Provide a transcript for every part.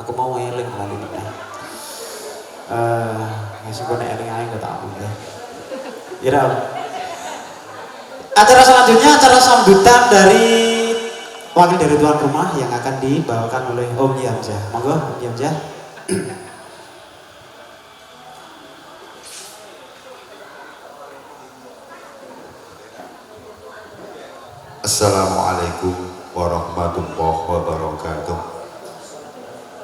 Aku mau eling lali nih. Ngasih konek eling aja nggak tahu ya. Ira. Acara selanjutnya acara sambutan dari wakil dari tuan rumah yang akan dibawakan oleh Om Yamzah. Monggo Om Yamzah. Assalamualaikum warahmatullahi wabarakatuh.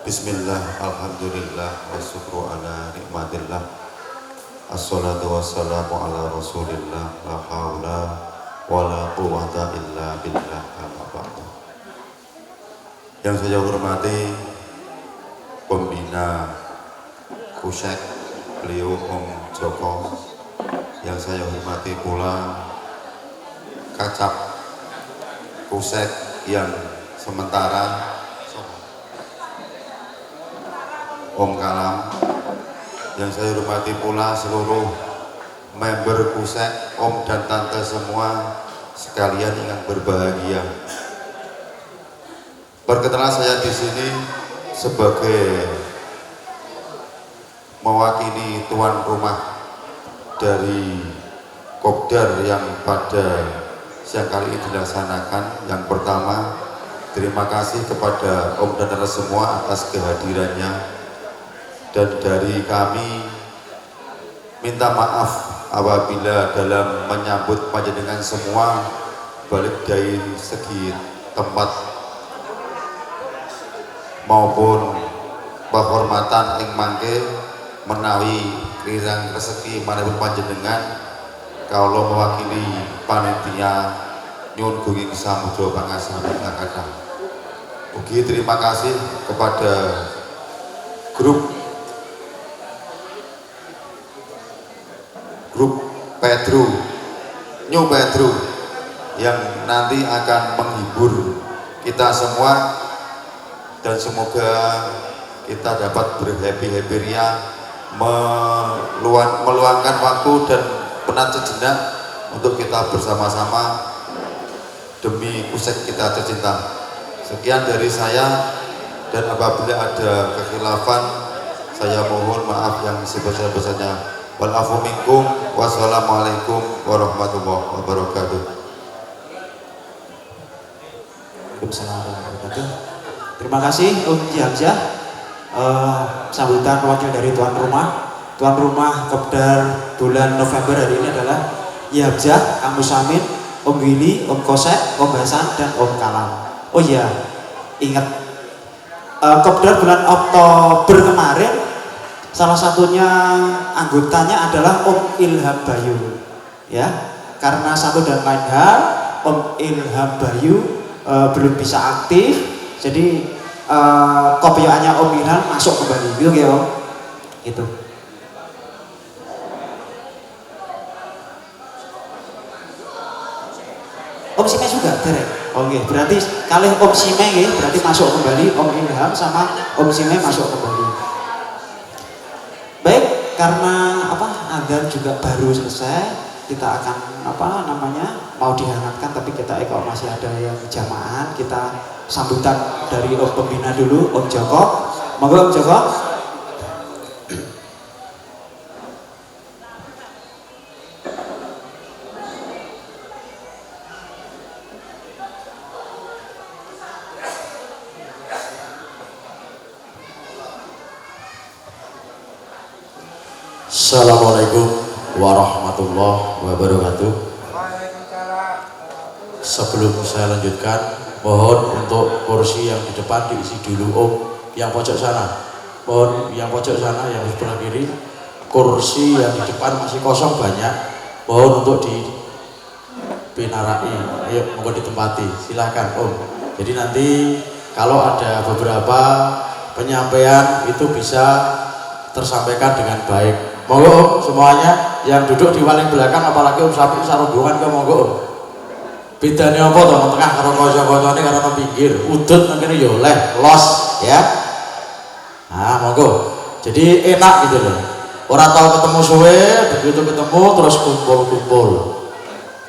Bismillah, alhamdulillah, wa syukru ala nikmatillah. Assalatu wassalamu ala rasulillah, la hawla wa la quwwata illa billah, amma ba'du. Yang saya hormati pembina Kusek, beliau Om Joko. Yang saya hormati pula Kacap Kusek yang sementara Om Kalam. Yang saya hormati pula seluruh member Kusek, Om dan Tante semua sekalian yang berbahagia. Berkenalan saya di sini sebagai mewakili tuan rumah dari Kopdar yang pada siang kali ini dilaksanakan. Yang pertama, terima kasih kepada Om dan Tante semua atas kehadirannya. Dan dari kami minta maaf apabila dalam menyambut panjenengan semua balik dari segi tempat maupun penghormatan ing mangke menawi kirang rezeki manapun panjenengan kalau mewakili panitia nyuwun gunging samudra pangasami ngakadang. Ugi terima kasih kepada grup New Pedro yang nanti akan menghibur kita semua, dan semoga kita dapat berhappy-happy ria, meluangkan waktu dan penat sejenak untuk kita bersama-sama demi Kusek kita tercinta. Sekian dari saya, dan apabila ada kekhilafan saya mohon maaf yang sebesar-besarnya. Wal afu minkum. Wassalamualaikum warahmatullahi wabarakatuh. Waalaikumsalam warahmatullahi wabarakatuh. Terima kasih Om Yamzah. Sambutan wakil dari tuan rumah. Tuan rumah Kopdar bulan November hari ini adalah Yamzah, Kang Musamin, Om Willy, Om Kosek, Om Hasan, dan Om Kalam. Oh iya, ingat Kopdar bulan Oktober kemarin salah satunya anggotanya adalah Om Ilham Bayu, ya. Karena satu dan lain hal, Om Ilham Bayu belum bisa aktif, jadi kopiannya Om Ilham masuk kembali, gitu ya Om. Gitu. Om Sime juga, Derek. Oke, berarti kali Om Sime ya, berarti masuk kembali Om Ilham sama Om Sime masuk kembali. Baik, karena azan juga baru selesai, kita akan mau dihangatkan, tapi kita kalau masih ada yang jamaah, kita sambutan dari Om pembina dulu, Om Joko. Monggo Om Joko. Assalamualaikum warahmatullahi wabarakatuh. Sebelum saya lanjutkan, mohon untuk kursi yang di depan diisi dulu Om. Yang pojok sana, mohon yang pojok sana, yang di sebelah kiri, kursi yang di depan masih kosong banyak, mohon untuk dipinarai. Ayo, mohon ditempati, silakan Om. Jadi nanti kalau ada beberapa penyampaian itu bisa tersampaikan dengan baik. Monggo Om, semuanya yang duduk di paling belakang, apalagi Om Sapi sarombongan ke monggo Om. Bedanya apa toh tengah karo kanca-kancane karo nang pinggir, udut nang kene ya oleh los ya. Nah, monggo. Jadi enak gitu loh. Ora tahu ketemu suwe, begitu ketemu terus kumpul-kumpul.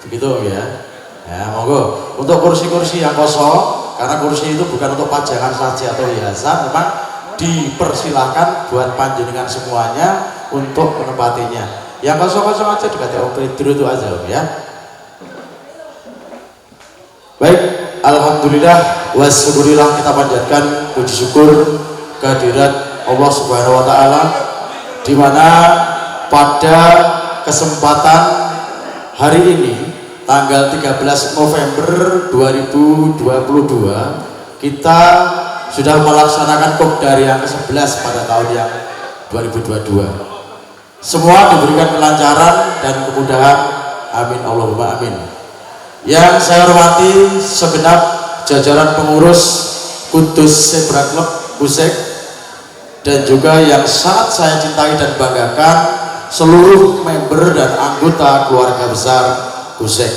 Begitu ya. Ya, monggo. Untuk kursi-kursi yang kosong, karena kursi itu bukan untuk pajangan saja atau hiasan, memang dipersilahkan buat panjenengan semuanya untuk menempatinya. Yang kosong-kosong aja dikasih Om Pedro itu aja Om ya. Baik, alhamdulillah wasyukurillah, kita panjatkan puji syukur kehadirat Allah Subhanahu wa taala, di mana pada kesempatan hari ini tanggal 13 November 2022 kita sudah melaksanakan Kopdar yang ke-11 pada tahun yang 2022. Semua diberikan kelancaran dan kemudahan, amin Allahumma amin. Yang saya hormati segenap jajaran pengurus Kudus Zebra Club Kusek, dan juga yang sangat saya cintai dan banggakan seluruh member dan anggota keluarga besar Kusek.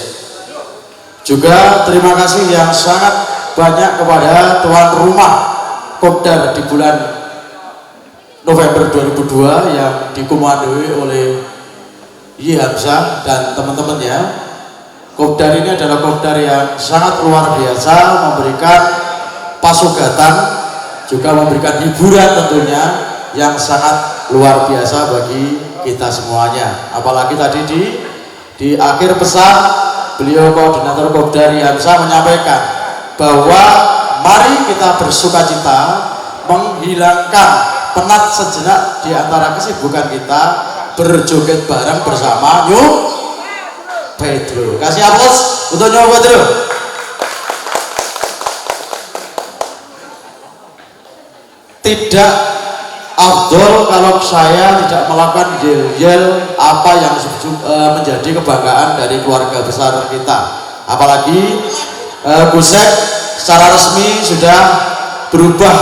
Juga terima kasih yang sangat banyak kepada tuan rumah Kopdar di bulan November 2002 yang dikomandoi oleh Yi Hamzah dan teman-temannya. Kopdar ini adalah Kopdar yang sangat luar biasa, memberikan pasugatan, juga memberikan hiburan tentunya yang sangat luar biasa bagi kita semuanya. Apalagi tadi di akhir pesan beliau koordinator Kopdar Hamzah menyampaikan bahwa mari kita bersukacita, menghilangkan penat sejenak di antara kesibukan kita, berjoget bareng bersama Nyuh Pedro. Kasih aplaus untuk Nyuh Pedro. Tidak afdol kalau saya tidak melakukan yel-yel apa yang menjadi kebanggaan dari keluarga besar kita. Apalagi Kusek secara resmi sudah berubah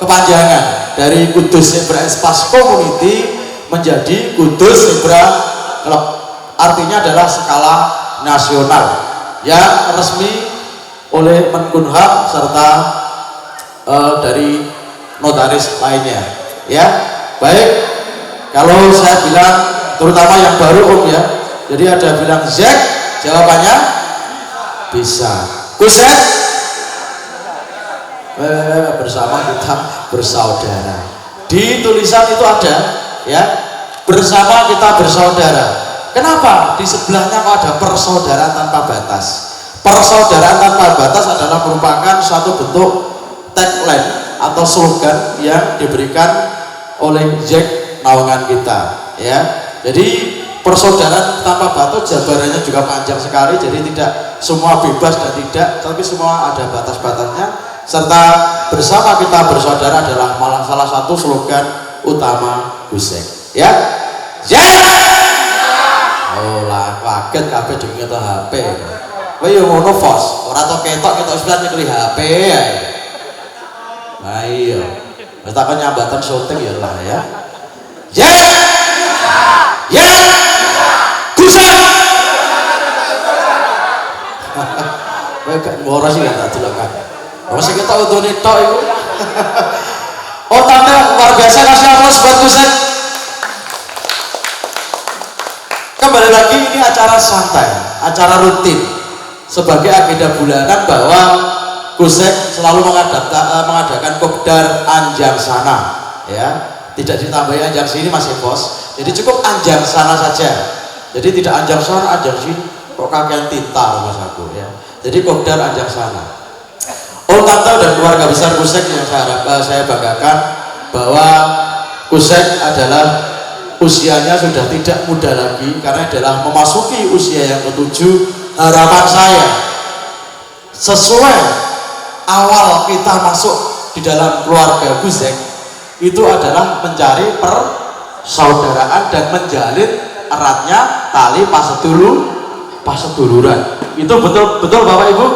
kepanjangan dari Kudus Zebra Espace Community menjadi Kudus Zebra Club. Artinya adalah skala nasional yang resmi oleh Menkumham serta dari notaris lainnya. Ya, baik. Kalau saya bilang, terutama yang baru Om ya, jadi ada bilang Z, jawabannya bisa. Kusek bersama kita bersaudara. Di tulisan itu ada ya, bersama kita bersaudara. Kenapa? Di sebelahnya kok ada persaudaraan tanpa batas. Persaudaraan tanpa batas adalah merupakan suatu bentuk tagline atau slogan yang diberikan oleh Jack Nawangan kita ya. Jadi persaudaraan tanpa batas jabarannya juga panjang sekali, jadi tidak semua bebas dan tidak, tapi semua ada batas-batasnya. Serta bersama kita bersaudara adalah malah salah satu slogan utama Kusek ya. Ya. Oh lah, kaget kabeh jenenge to HP. Kowe yo ngono Fos, ora to ketok sebelah nyekeli HP ae. Nah iya, wis takon nyambatan syuting ya lah ya. Ya. Ya. Kusek. Kowe gak ngoro sih gak tak delokkan. Wes iki tok utune tok iku. Oh tante luar biasa, kasih aplaus buat Kusek. Kembali lagi, ini acara santai, acara rutin sebagai agenda bulanan bahwa Kusek selalu mengadakan Kopdar Anjang Sana ya, tidak ditambahi Anjang sini masih bos, jadi cukup Anjang Sana saja. Jadi tidak Anjang Sana, Anjang sini kok kakean tinta mas aku ya. Jadi Kopdar Anjang Sana. Om tante dan keluarga besar Kusek yang saya banggakan bahwa Kusek adalah usianya sudah tidak muda lagi, karena adalah memasuki usia yang ke-7. Harapan saya sesuai awal kita masuk di dalam keluarga Kusek itu adalah mencari persaudaraan dan menjalin eratnya tali paseduluran. Itu betul Bapak Ibu,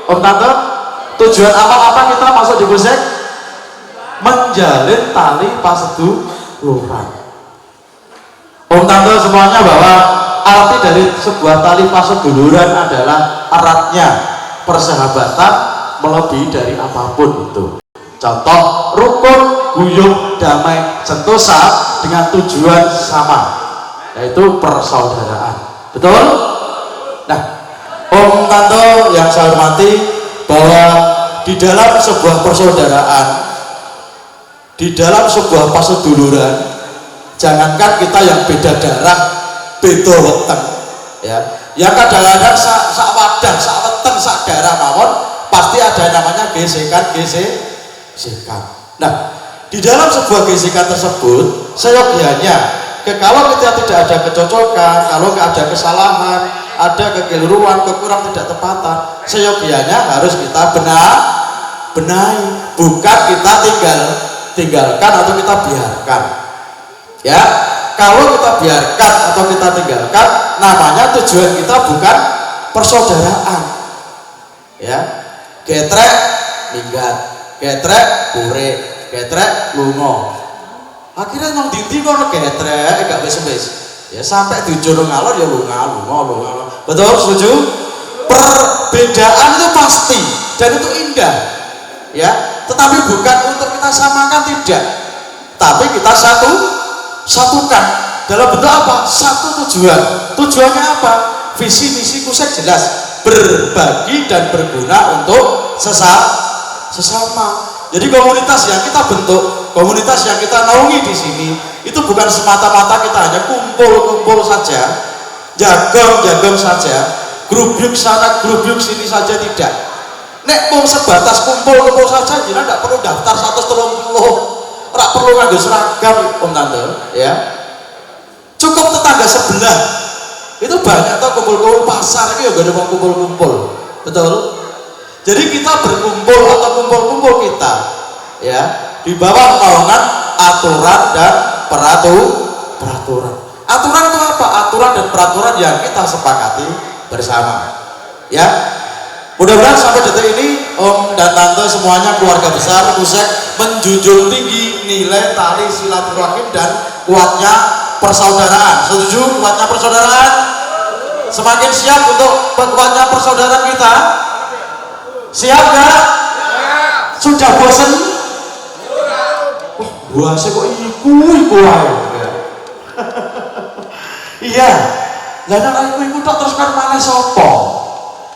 Om Tante. Tujuan awal apa kita masuk di Kusek? Menjalin tali paseduluran. Om Tante semuanya bahwa arti dari sebuah tali paseduluran adalah eratnya persahabatan melebihi dari apapun itu. Contoh rukun, guyup, damai, sentosa dengan tujuan sama, yaitu persaudaraan. Betul? Nah, Om Tante yang saya hormati, bahwa di dalam sebuah persaudaraan di dalam sebuah paseduluran, jangankan kita yang beda darah, beda weteng, ya, yang kadang-kadang sak wadah, sak weteng, sak darah mawon, pasti ada namanya gesekan. Nah, di dalam sebuah gesekan tersebut, seyogianya, kalau kita tidak ada kecocokan, kalau nggak ada kesalahan, ada kekeliruan, kekurang tidak tepatan, seyogianya harus kita benahi, bukan kita tinggalkan atau kita biarkan. Ya, kalau kita biarkan atau kita tinggalkan, namanya tujuan kita bukan persaudaraan. Ya, getrek minggat, getrek bure, getrek lungo. Akhirnya nang dindi kono getrek gak wis-wis. Ya sampai dijoro ngalor ya lunga. Betul, setuju? Perbedaan itu pasti dan itu indah. Ya, tetapi bukan untuk kita samakan, tidak. Tapi kita satukan dalam bentuk apa? Satu tujuan. Tujuannya apa? Visi misi kusek jelas, berbagi dan berguna untuk sesama. Jadi komunitas yang kita bentuk, komunitas yang kita naungi di sini, itu bukan semata-mata kita hanya kumpul saja, jagong saja, grup sana, grup sini saja, tidak. Nek mau sebatas kumpul saja, jadi tidak perlu daftar 130, tidak perlu nganggo seragam, Om Tante, ya. Cukup tetangga sebelah, itu banyak tau kumpul pasar ini juga ada mau kumpul, betul. Jadi kita berkumpul atau kumpul kita, ya, di bawah naungan aturan dan peraturan. Aturan itu apa? Aturan dan peraturan yang kita sepakati bersama. Ya, mudah-mudahan sampai detik ini Om dan Tante semuanya keluarga besar Kusek menjunjung tinggi nilai tali silaturahim dan kuatnya persaudaraan. Setuju? Kuatnya persaudaraan. Semakin siap untuk kuatnya persaudaraan kita. Siap gak? Sudah bosan? Buase kok iku ae. Iya. Lah nek iku tok terus kan maneh sapa?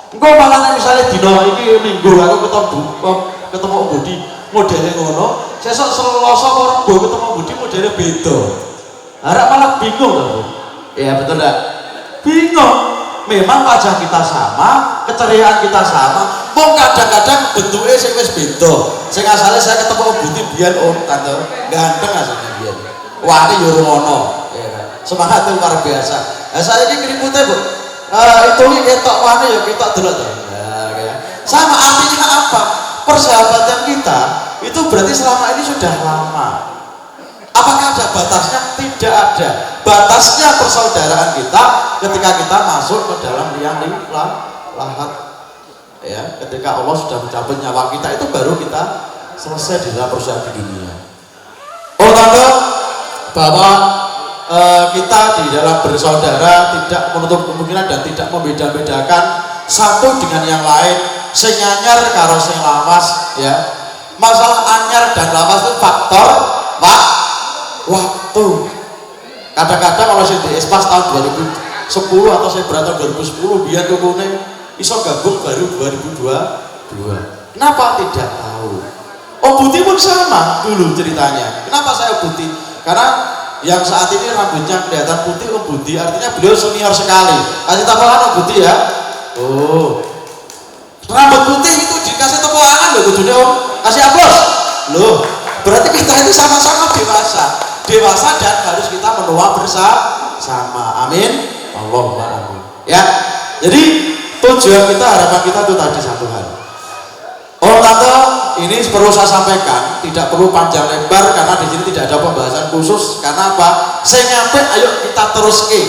Engko malah misalnya dina iki minggu aku ketemu Budi modele ngono, sesuk Selasa Rebo ketemu Budi modele beda. Harap malah bingung to. Iya betul enggak? Bingung. Memang wajah kita sama, keceriaan kita sama, mau kadang-kadang bentuknya sing wis beda. Sing asale saya ketemu Budi biyen Tante, ganteng asline biyen. Wah, ini yo ngono, ya kan. Semangat itu luar biasa. Nah, saya ini keriputnya, Bu. Itu ketok wani ya ketok delok to. Nah, ya. Sama artinya apa? Persahabatan kita itu berarti selama ini sudah lama. Apakah ada batasnya? Tidak ada. Batasnya persaudaraan kita ketika kita masuk ke dalam liang lahat. Ya, ketika Allah sudah mencabut nyawa kita, itu baru kita selesai di dalam perusahaan di dunia. Oh Tante, bahwa kita di dalam bersaudara tidak menutup kemungkinan dan tidak membeda-bedakan satu dengan yang lain. Sing anyar karo sing lawas, ya. Masalah anyar dan lawas itu faktor waktu. Kadang-kadang kalau saya di Espas tahun 2010 atau saya berantau 2010 biar kemudian iso gabung baru 2022. Kenapa tidak tahu? Om Budi pun sama dulu ceritanya. Kenapa saya Budi? Karena yang saat ini rambutnya kelihatan putih Om Budi, artinya beliau senior sekali. Kasih tambahan Om Budi ya. Oh, rambut putih itu dikasih tepuk tangan loh kudunya Om. Kasih aplaus. Loh, berarti kita itu sama-sama dewasa dan harus kita menua bersama. Amin. Allahumma amin. Ya. Jadi tujuan kita, harapan kita itu tadi satu hal. Oh Tante, ini perlu saya sampaikan, tidak perlu panjang lebar karena di sini tidak ada pembahasan khusus. Karena apa? Saya nyampe, ayo kita teruske.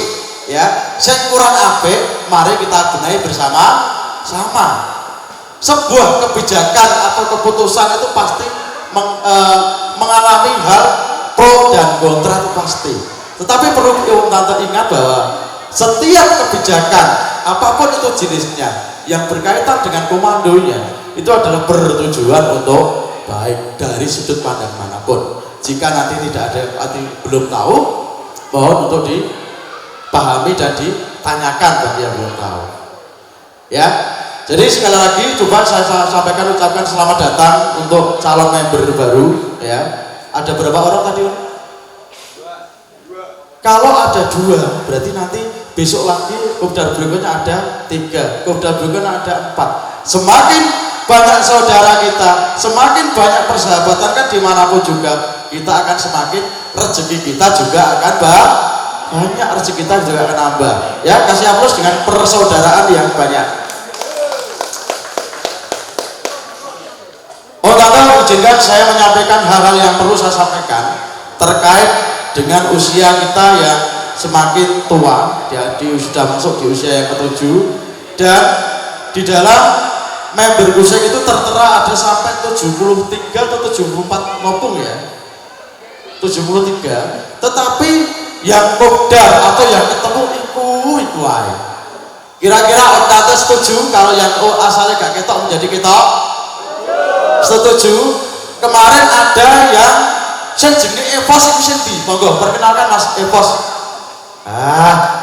Ya, saya kurang apik, mari kita benahi bersama-sama. Sebuah kebijakan atau keputusan itu pasti mengalami hal pro dan kontra itu pasti. Tetapi perlu Tante ingat bahwa setiap kebijakan apapun itu jenisnya yang berkaitan dengan komandonya itu adalah bertujuan untuk baik dari sudut pandang manapun. Jika nanti tidak ada, nanti belum tahu, mohon untuk dipahami dan ditanyakan bagi yang belum tahu. Ya, jadi sekali lagi coba saya sampaikan, ucapkan selamat datang untuk calon member baru. Ya, Ada berapa orang tadi? Kalau ada 2, berarti nanti besok lagi kopdar berikutnya ada 3, kopdar berikutnya ada 4. Semakin banyak saudara kita, semakin banyak persahabatan kan dimanapun juga, kita akan semakin rezeki kita juga akan banyak, rezeki kita juga akan nambah. Ya, kasih aplaus dengan persaudaraan yang banyak. Oh, tante, izinkan saya menyampaikan hal-hal yang perlu saya sampaikan terkait dengan usia kita yang semakin tua, sudah masuk di usia yang ke-7, dan di dalam member kusek itu tertera ada sampai 73 atau 74 ngopung ya, 73, tetapi yang kopdar atau yang ketemu iku ae. Kira-kira Om Tante setuju kalau yang asalnya gak ketok menjadi ketok? Setuju? Kemarin ada yang jenenge Evos itu sendi. Monggo perkenalkan Mas Evos.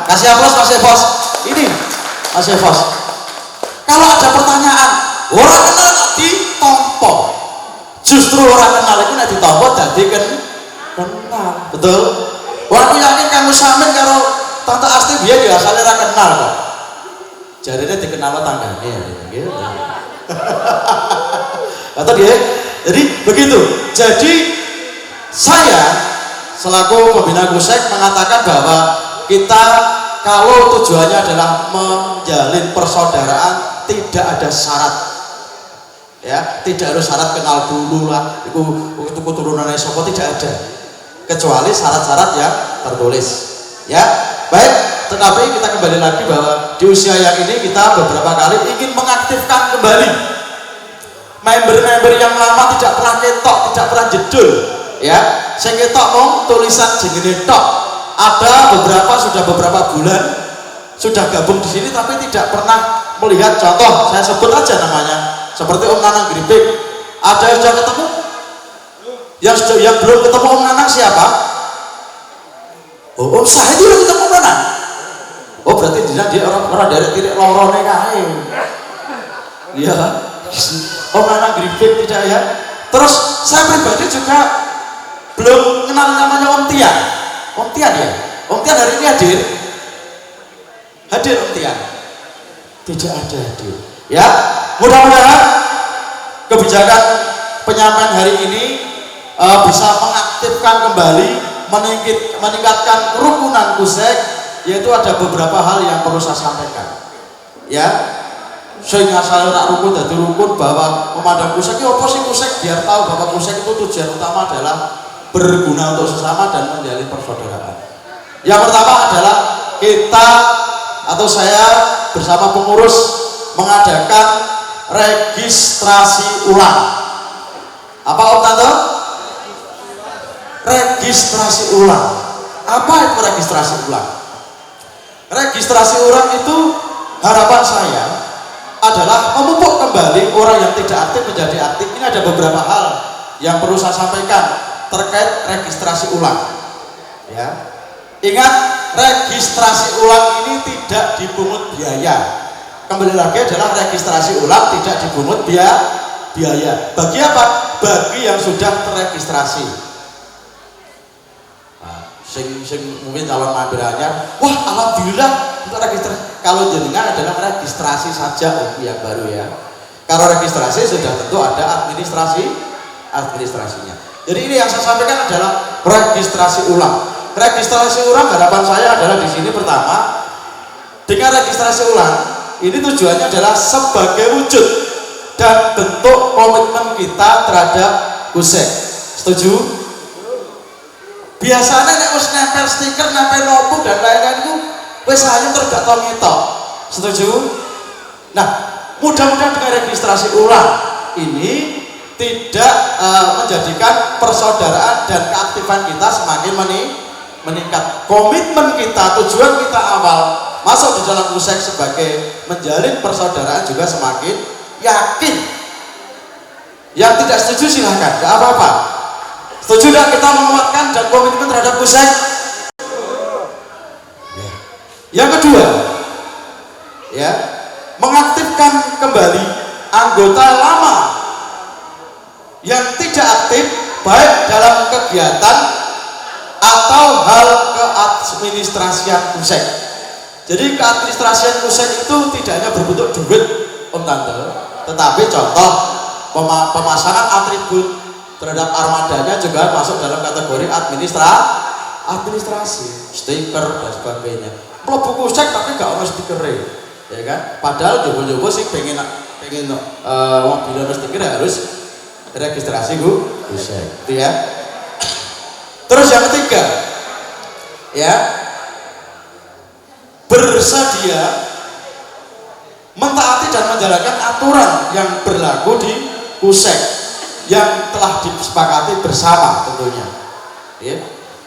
Kasih aplaus Mas Evos. Ini Mas Evos. Kalau ada pertanyaan, orang kenal ditompo. Justru orang kenal itu nek ditompo dadi kenal. Betul? Wah, aku yakin kamu Samin karo Tante Asti biyen ya asale ra kenal kok. Jarene dikenal tanggane ya gitu. Atau dia, jadi begitu. Jadi saya selaku pembina kusek mengatakan bahwa kita kalau tujuannya adalah menjalin persaudaraan tidak ada syarat, ya tidak harus syarat kenal dulu lah, itu keturunannya sopo tidak ada, kecuali syarat-syarat yang tertulis, ya baik. Tetapi kita kembali lagi bahwa di usia yang ini kita beberapa kali ingin mengaktifkan kembali member-member yang lama tidak pernah ketok, tidak pernah jedul, ya. Saya ketok mau tulisan jenenge tok. Ada beberapa bulan sudah gabung di sini tapi tidak pernah melihat contoh. Saya sebut aja namanya, seperti Om Nanang Gripik. Ada yang sudah ketemu? Yang belum ketemu Om Nanang siapa? Oh, saya belum ketemu Om Nanang. Oh, berarti dia orang dari titik lorone kae. Iya. Om Nanang Gripik tidak ya. Terus saya pribadi juga belum kenal namanya Om Tian. Om Tian ya. Om Tian hari ini hadir. Hadir Om Tian. Tidak ada hadir. Ya, mudah-mudahan kebijakan penyampaian hari ini bisa mengaktifkan kembali, meningkatkan kerukunan kusek, yaitu ada beberapa hal yang perlu saya sampaikan. Ya. Sehingga saya nak rukun dari rukun bahwa memandang kusek itu apa sih kusek, biar tahu bahwa kusek itu tujuan utama adalah berguna untuk sesama dan menjalin persaudaraan. Yang pertama adalah kita atau saya bersama pengurus mengadakan registrasi ulang. Apa Om Tante? Registrasi ulang. Apa itu registrasi ulang? Registrasi ulang itu harapan saya adalah memupuk kembali orang yang tidak aktif menjadi aktif. Ini ada beberapa hal yang perlu saya sampaikan terkait registrasi ulang. Ya, ingat registrasi ulang ini tidak dipungut biaya. Kembali lagi adalah registrasi ulang tidak dipungut biaya. Bagi apa? Bagi yang sudah terregistrasi. Nah, sing mungkin calon member anyar, wah alhamdulillah untuk registrasi. Kalau jenengan adalah registrasi saja yang baru ya. Kalau registrasi sudah tentu ada administrasinya. Jadi ini yang saya sampaikan adalah registrasi ulang. Registrasi ulang harapan saya adalah di sini pertama, dengan registrasi ulang ini tujuannya adalah sebagai wujud dan bentuk komitmen kita terhadap kusek. Setuju? Biasanya nek wis nempel stiker, nempel logo dan lain-lain itu wis hanya tergak tau ngetok. Setuju? Nah, mudah-mudahan dengan registrasi ulang ini tidak menjadikan persaudaraan dan keaktifan kita semakin meningkat. Komitmen kita, tujuan kita awal masuk di dalam kusek sebagai menjalin persaudaraan juga semakin yakin. Yang tidak setuju silahkan, tidak apa-apa. Setuju dan kita menguatkan dan komitmen terhadap kusek. Yang kedua, ya, mengaktifkan kembali anggota lama yang tidak aktif baik dalam kegiatan atau hal keadministrasian kusek. Jadi keadministrasian kusek itu tidak hanya berbentuk duit Om Tante, tetapi contoh pemasangan atribut terhadap armadanya juga masuk dalam kategori administrasi, stiker dan sebagainya. Mlebu kusek tapi gak ono stikernya, ya kan? Padahal jowo-jowo sih pengen mobil ono stiker harus registrasi kusek, gitu ya. Terus yang ketiga, ya, bersedia mentaati dan menjalankan aturan yang berlaku di kusek yang telah disepakati bersama tentunya, ya.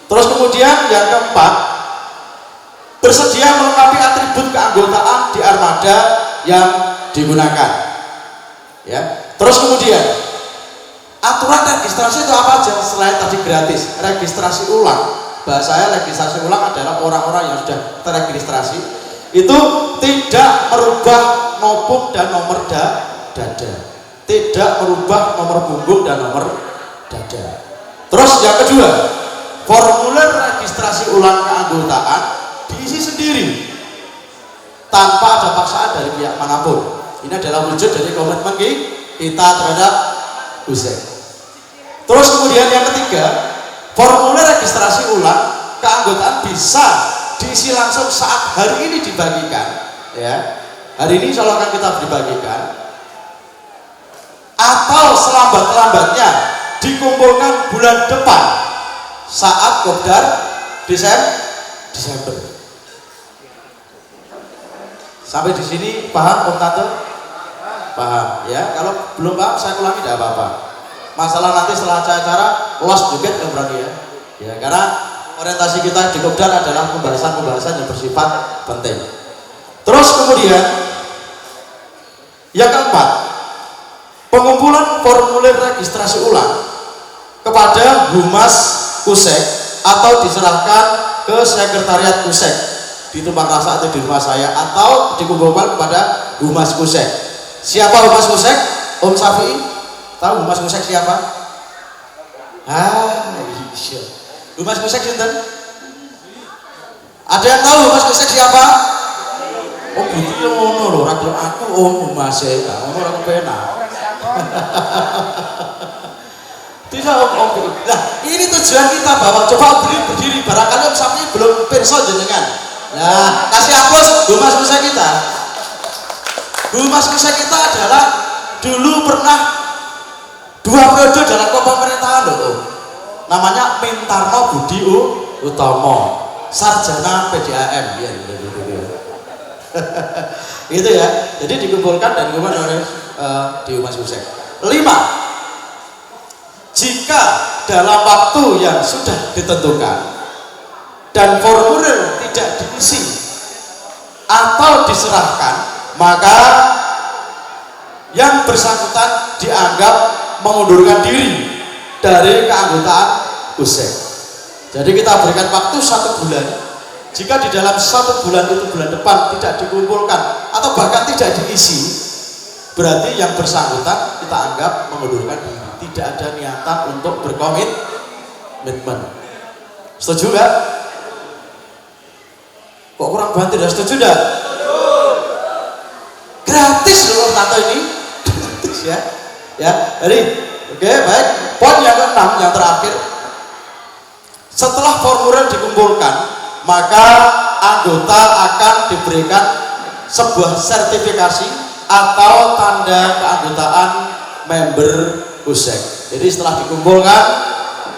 Terus kemudian yang keempat, bersedia melengkapi atribut keanggotaan di armada yang digunakan, ya. Terus kemudian aturan registrasi itu apa aja selain tadi gratis? Registrasi ulang, bahasanya registrasi ulang adalah orang-orang yang sudah terregistrasi itu tidak merubah nopung dan nomor dada, tidak merubah nomor punggung dan nomor dada. Terus yang kedua, formulir registrasi ulang keanggotaan diisi sendiri tanpa ada paksaan dari pihak manapun. Ini adalah wujud dari komitmen kita terhadap kusek. Terus kemudian yang ketiga, formulir registrasi ulang keanggotaan bisa diisi langsung saat hari ini dibagikan, ya. Hari ini insya Allah akan kita dibagikan, atau selambat-lambatnya dikumpulkan bulan depan saat Kopdar Desember. Sampai di sini paham Om Tante? Paham, ya. Kalau belum paham saya ulangi tidak apa-apa. Masalah nanti setelah acara los juga yang berani, ya. Ya, karena orientasi kita di Kopdar adalah pembahasan-pembahasan yang bersifat penting. Terus kemudian yang keempat, pengumpulan formulir registrasi ulang kepada Humas Kusek atau diserahkan ke sekretariat Kusek di Tumpang Rasa atau di rumah saya, atau dikumpulkan kepada Humas Kusek. Siapa Humas Kusek? Om Syafi'i tahu Humas Kusek siapa? Iya. Humas Kusek sinten? Ada yang tahu Humas Kusek siapa? Oh gitu ya, ngono lho, ra aku Om Humas e, ngono ora kepenak. Tidak Om. Nah, ini tujuan kita bahwa coba berdiri barangkali Om Syafi'i belum pirsa jenengan. Nah, kasih hapus Humas Kusek kita. Humas Kusek kita adalah dulu pernah 2 periode dalam pemerintahan loh. Namanya Mintarno Budi Utomo, sarjana PDAM, ya, gitu ya. Jadi dikumpulkan dan dikumpulkan oleh di Humas Kusek. 5. Jika dalam waktu yang sudah ditentukan dan formulir tidak diisi atau diserahkan, maka yang bersangkutan dianggap mengundurkan diri dari keanggotaan Kusek. Jadi kita berikan waktu 1 bulan. Jika di dalam 1 bulan itu bulan depan tidak dikumpulkan atau bahkan tidak diisi, berarti yang bersangkutan kita anggap mengundurkan diri. Tidak ada niatan untuk berkomitmen. Setuju nggak? Kok kurang bantu? Tidak setuju nggak? Gratis loh Tante ini. Gratis ya. Ya, jadi oke, baik. Poin yang ke-6 yang terakhir. Setelah formulir dikumpulkan, maka anggota akan diberikan sebuah sertifikasi atau tanda keanggotaan member Kusek. Jadi setelah dikumpulkan,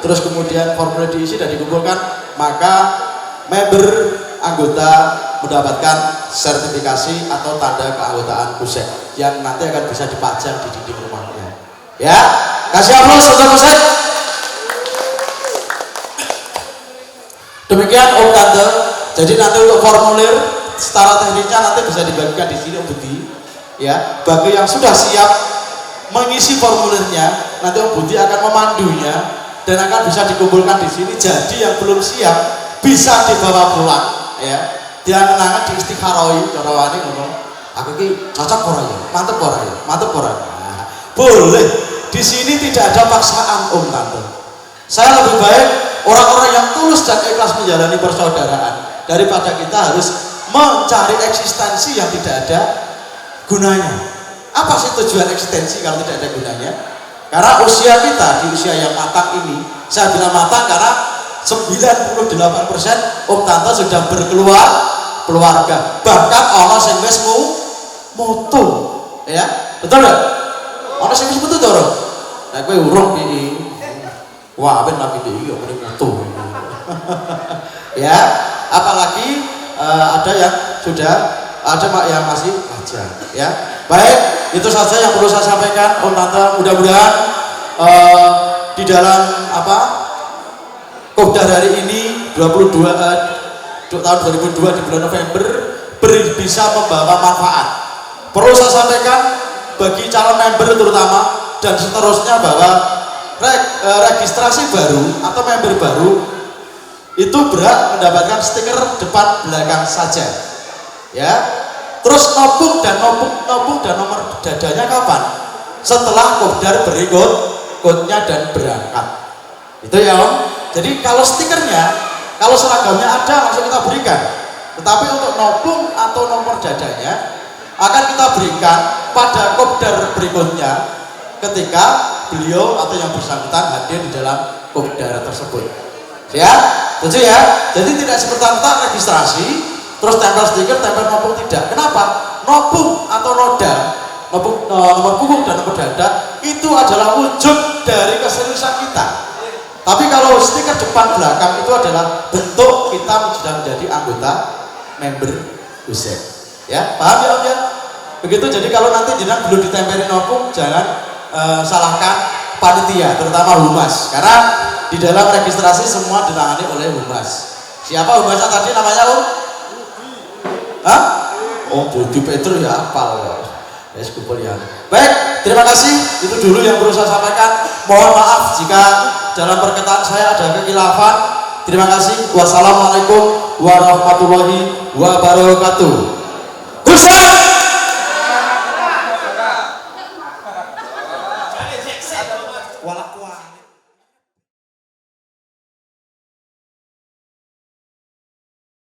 terus kemudian formulir diisi dan dikumpulkan, maka member anggota mendapatkan sertifikasi atau tanda keanggotaan Kusek yang nanti akan bisa dipajang di dinding rumahnya. Ya, kasih aplaus untuk Kusek. Demikian Om Tante. Jadi nanti untuk formulir secara teknisnya nanti bisa dibagikan di sini Om Budi. Ya, bagi yang sudah siap mengisi formulirnya, nanti Om Budi akan memandunya dan akan bisa dikumpulkan di sini. Jadi yang belum siap bisa dibawa pulang, ya. Dia kenangan di istikharoi, cara wani ngomong, aku ki cocok ora ya, mantep ora ya, mantep ora. Nah, boleh. Di sini tidak ada paksaan Om Tante. Saya lebih baik orang-orang yang tulus dan ikhlas menjalani persaudaraan daripada kita harus mencari eksistensi yang tidak ada gunanya. Apa sih tujuan eksistensi kalau tidak ada gunanya? Karena usia kita di usia yang matang ini, saya bilang matang karena 98% om tante sudah berkeluarga, bahkan ono sing wis mutu, ya betul nggak? Ono sing wis mutu dorong. Nah kowe urung iki. Wah, ben lagi iki yo muni mutu. Ya, apalagi ada yang sudah ada yang masih aja, ya. Baik, itu saja yang perlu saya sampaikan om tante. Mudah-mudahan di dalam Kopdar hari ini 22 tahun 2002 di bulan November bisa membawa manfaat. Perlu saya sampaikan bagi calon member terutama dan seterusnya bahwa registrasi baru atau member baru itu berhak mendapatkan stiker depan belakang saja, ya. Terus nopung dan nomor dadanya kapan? Setelah Kopdar berikutnya dan berangkat. Itu ya om. Jadi kalau stikernya, kalau seragamnya ada langsung kita berikan. Tetapi untuk nopung atau nomor dadanya akan kita berikan pada Kopdar berikutnya ketika beliau atau yang bersangkutan hadir di dalam Kopdar tersebut. Ya, setuju ya? Jadi tidak semerta-merta registrasi terus tempel stiker, tempel nopung, tidak. Kenapa? Nopung atau noda, nomor punggung dan nomor dada itu adalah wujud dari keseriusan kita. Tapi kalau stiker depan belakang itu adalah bentuk kita sudah menjadi anggota member USEK. Ya, paham ya om ya? Begitu. Jadi kalau nanti jenengan belum ditempelin nopung, jangan salahkan panitia, terutama humas, karena di dalam registrasi semua ditangani oleh humas. Siapa humasnya tadi namanya om? Hah? Oh, Budi Petro ya apal ya. Baik, terima kasih. Itu dulu yang perlu saya sampaikan. Mohon maaf jika dalam perkataan saya ada kekhilafan. Terima kasih. Wassalamualaikum warahmatullahi wabarakatuh. Kusam.